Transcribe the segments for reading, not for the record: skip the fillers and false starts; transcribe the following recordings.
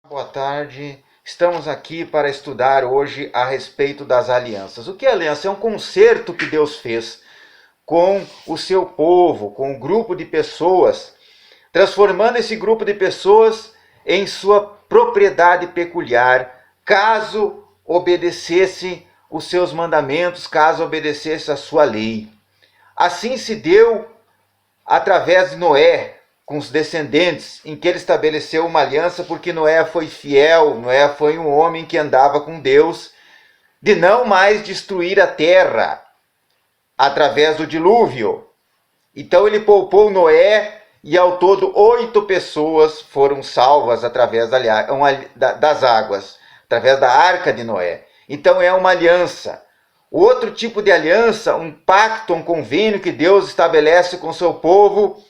Boa tarde. Estamos aqui para estudar hoje a respeito das alianças. O que é aliança? É um concerto que Deus fez com o seu povo, com um grupo de pessoas, transformando esse grupo de pessoas em sua propriedade peculiar, caso obedecesse os seus mandamentos, caso obedecesse a sua lei. Assim se deu através de Noé, com os descendentes, em que ele estabeleceu uma aliança, porque Noé foi fiel, Noé foi um homem que andava com Deus, de não mais destruir a terra através do dilúvio. Então ele poupou Noé e ao todo 8 pessoas foram salvas através das águas, através da arca de Noé. Então é uma aliança. Outro tipo de aliança, um pacto, um convênio que Deus estabelece com seu povo,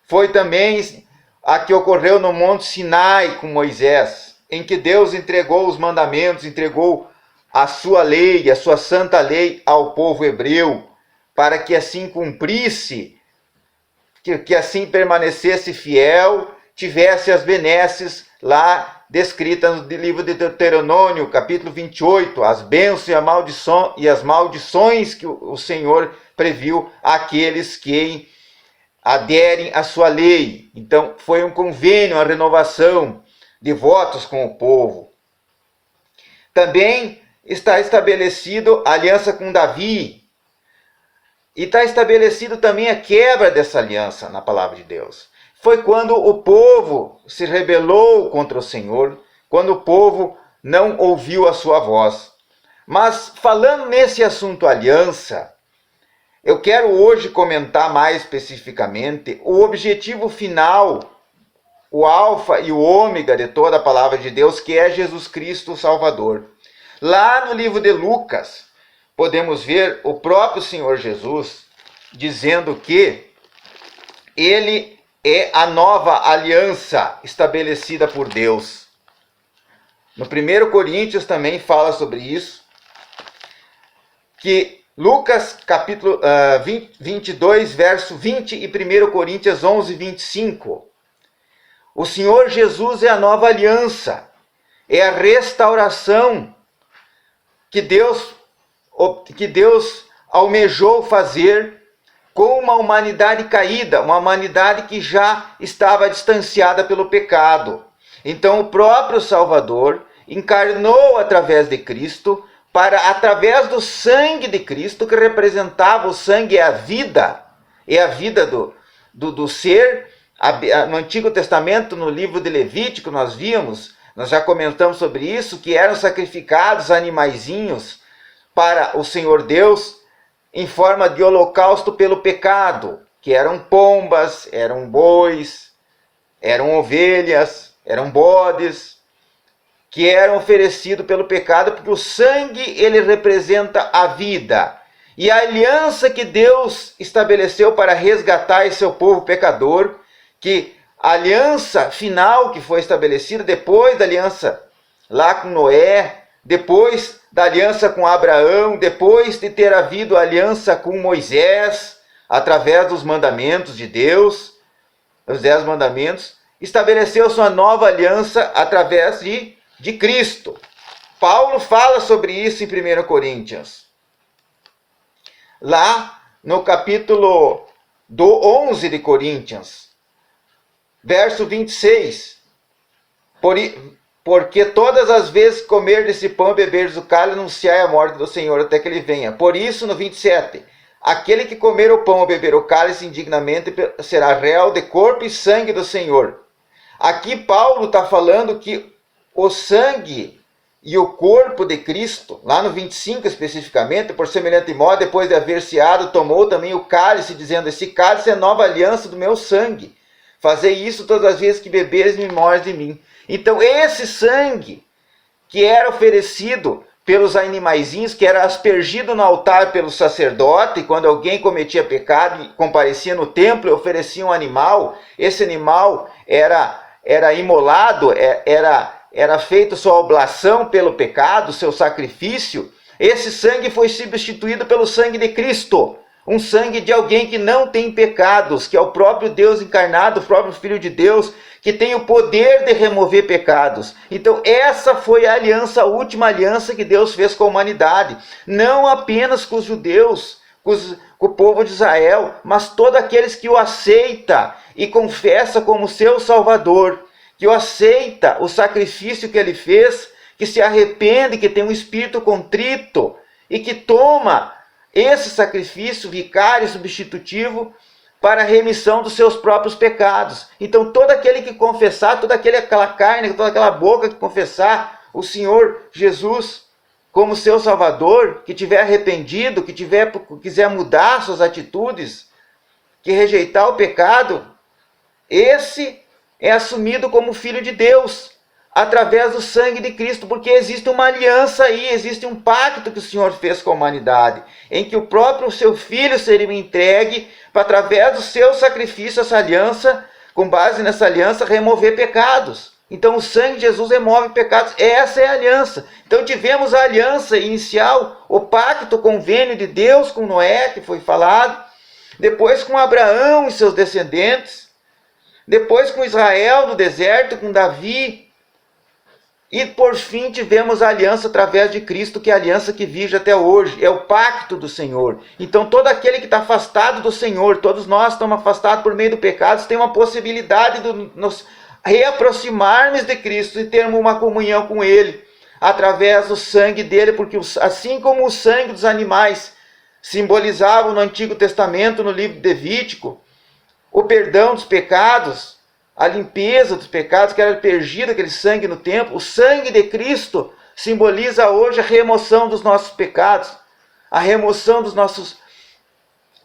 foi também a que ocorreu no Monte Sinai com Moisés, em que Deus entregou os mandamentos, entregou a sua lei, a sua santa lei ao povo hebreu, para que assim cumprisse, que assim permanecesse fiel, tivesse as benesses lá descritas no livro de Deuteronômio, capítulo 28, as bênçãos e as maldições que o Senhor previu àqueles que aderem à sua lei. Então foi um convênio, uma renovação de votos com o povo. Também está estabelecido a aliança com Davi, e está estabelecido também a quebra dessa aliança na palavra de Deus. Foi quando o povo se rebelou contra o Senhor, quando o povo não ouviu a sua voz. Mas falando nesse assunto aliança, eu quero hoje comentar mais especificamente o objetivo final, o alfa e o ômega de toda a palavra de Deus, que é Jesus Cristo o Salvador. Lá no livro de Lucas, podemos ver o próprio Senhor Jesus dizendo que ele é a nova aliança estabelecida por Deus. No 1 Coríntios também fala sobre isso, que Lucas capítulo 22, verso 20 e 1 Coríntios 11, 25. O Senhor Jesus é a nova aliança, é a restauração que Deus almejou fazer com uma humanidade caída, uma humanidade que já estava distanciada pelo pecado. Então o próprio Salvador encarnou através de Cristo, para através do sangue de Cristo, que representava o sangue, é a vida do ser. No Antigo Testamento, no livro de Levítico, nós já comentamos sobre isso, que eram sacrificados animaizinhos para o Senhor Deus, em forma de holocausto pelo pecado, que eram pombas, eram bois, eram ovelhas, eram bodes, que eram oferecidos pelo pecado, porque o sangue ele representa a vida. E a aliança que Deus estabeleceu para resgatar esse seu povo pecador, que a aliança final que foi estabelecida depois da aliança lá com Noé, depois da aliança com Abraão, depois de ter havido a aliança com Moisés, através dos mandamentos de Deus, os 10 mandamentos, estabeleceu sua nova aliança através de Cristo. Paulo fala sobre isso em 1 Coríntios. Lá no capítulo 11 de Coríntios, verso 26. Porque todas as vezes que comer desse pão e beber do cálice, anunciai a morte do Senhor até que ele venha. Por isso, no 27, aquele que comer o pão ou beber o cálice indignamente será réu de corpo e sangue do Senhor. Aqui Paulo está falando que o sangue e o corpo de Cristo, lá no 25 especificamente, por semelhante modo, depois de haver ceado, tomou também o cálice, dizendo: esse cálice é nova aliança do meu sangue. Fazei isso todas as vezes que beberes em memória de mim. Então esse sangue que era oferecido pelos animaizinhos, que era aspergido no altar pelo sacerdote, quando alguém cometia pecado e comparecia no templo e oferecia um animal, esse animal era imolado, era feito sua oblação pelo pecado, seu sacrifício. Esse sangue foi substituído pelo sangue de Cristo, um sangue de alguém que não tem pecados, que é o próprio Deus encarnado, o próprio Filho de Deus, que tem o poder de remover pecados. Então essa foi a aliança, a última aliança que Deus fez com a humanidade. Não apenas com os judeus, com o povo de Israel, mas todos aqueles que o aceita e confessa como seu Salvador, que o aceita o sacrifício que ele fez, que se arrepende, que tem um espírito contrito e que toma esse sacrifício vicário e substitutivo para a remissão dos seus próprios pecados. Então todo aquele que confessar, toda aquela carne, toda aquela boca que confessar o Senhor Jesus como seu Salvador, que tiver arrependido, que quiser mudar suas atitudes, que rejeitar o pecado, esse é assumido como filho de Deus, através do sangue de Cristo, porque existe uma aliança aí, existe um pacto que o Senhor fez com a humanidade, em que o próprio seu Filho seria entregue para, através do seu sacrifício, essa aliança, com base nessa aliança, remover pecados. Então o sangue de Jesus remove pecados, essa é a aliança. Então tivemos a aliança inicial, o pacto, o convênio de Deus com Noé, que foi falado, depois com Abraão e seus descendentes, depois com Israel no deserto, com Davi, e por fim tivemos a aliança através de Cristo, que é a aliança que vive até hoje, é o pacto do Senhor. Então todo aquele que está afastado do Senhor, todos nós estamos afastados por meio do pecado, tem uma possibilidade de nos reaproximarmos de Cristo e termos uma comunhão com Ele, através do sangue dele, porque assim como o sangue dos animais simbolizava no Antigo Testamento, no livro de Levítico, o perdão dos pecados, a limpeza dos pecados, que era perdido aquele sangue no templo, o sangue de Cristo simboliza hoje a remoção dos nossos pecados, a remoção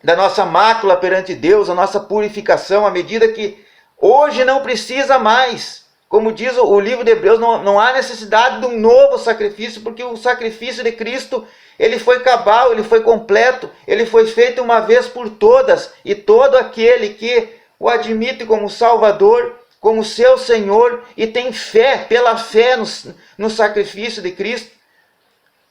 da nossa mácula perante Deus, a nossa purificação, à medida que hoje não precisa mais. Como diz o livro de Hebreus, não há necessidade de um novo sacrifício, porque o sacrifício de Cristo, ele foi cabal, ele foi completo, ele foi feito uma vez por todas, e todo aquele que o admite como Salvador, como seu Senhor, e tem fé, pela fé no sacrifício de Cristo,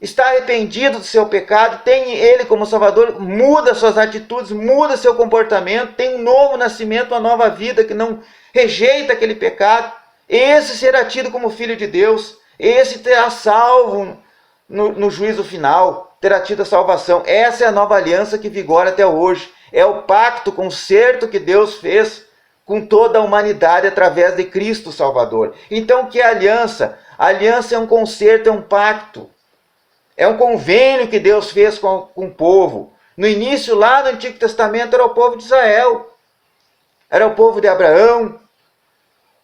está arrependido do seu pecado, tem Ele como Salvador, muda suas atitudes, muda seu comportamento, tem um novo nascimento, uma nova vida, que não rejeita aquele pecado, esse será tido como filho de Deus, esse terá salvo no juízo final, terá tido a salvação. Essa é a nova aliança que vigora até hoje. É o pacto, o concerto que Deus fez com toda a humanidade através de Cristo Salvador. Então o que é aliança? A aliança é um concerto, é um pacto. É um convênio que Deus fez com o povo. No início, lá no Antigo Testamento, era o povo de Israel. Era o povo de Abraão.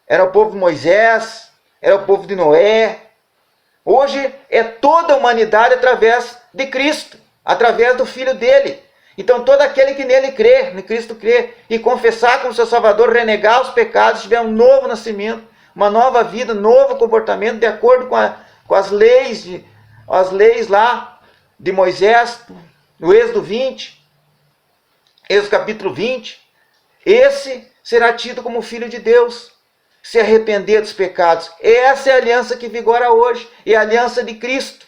Era o povo de Moisés. Era o povo de Noé. Hoje é toda a humanidade através de Cristo. Através do Filho dele. Então todo aquele que nele crê, em Cristo crê, e confessar como seu Salvador, renegar os pecados, tiver um novo nascimento, uma nova vida, um novo comportamento, de acordo com as leis lá de Moisés, no Êxodo 20, Êxodo capítulo 20, esse será tido como filho de Deus, se arrepender dos pecados. Essa é a aliança que vigora hoje, é a aliança de Cristo.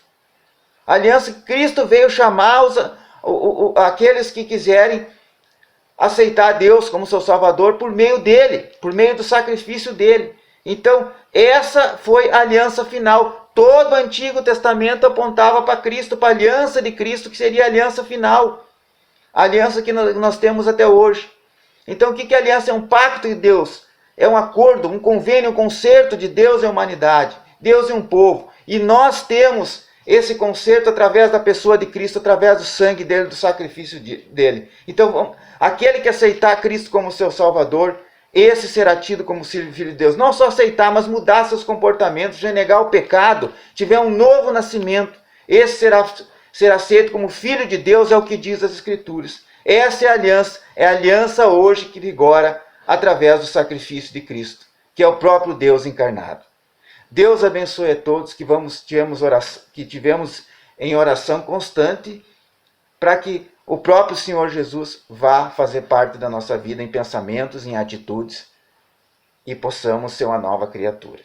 A aliança que Cristo veio chamar aqueles que quiserem aceitar Deus como seu Salvador por meio dele, por meio do sacrifício dele. Então, essa foi a aliança final. Todo o Antigo Testamento apontava para Cristo, para a aliança de Cristo, que seria a aliança final. A aliança que nós temos até hoje. Então, o que é aliança? É um pacto de Deus. É um acordo, um convênio, um concerto de Deus e a humanidade. Deus e um povo. E nós temos esse concerto através da pessoa de Cristo, através do sangue dele, do sacrifício dele. Então, aquele que aceitar Cristo como seu Salvador, esse será tido como filho de Deus. Não só aceitar, mas mudar seus comportamentos, renegar o pecado, tiver um novo nascimento, esse será aceito como filho de Deus, é o que diz as Escrituras. Essa é a aliança hoje que vigora através do sacrifício de Cristo, que é o próprio Deus encarnado. Deus abençoe a todos que tivemos em oração constante, para que o próprio Senhor Jesus vá fazer parte da nossa vida em pensamentos, em atitudes, e possamos ser uma nova criatura.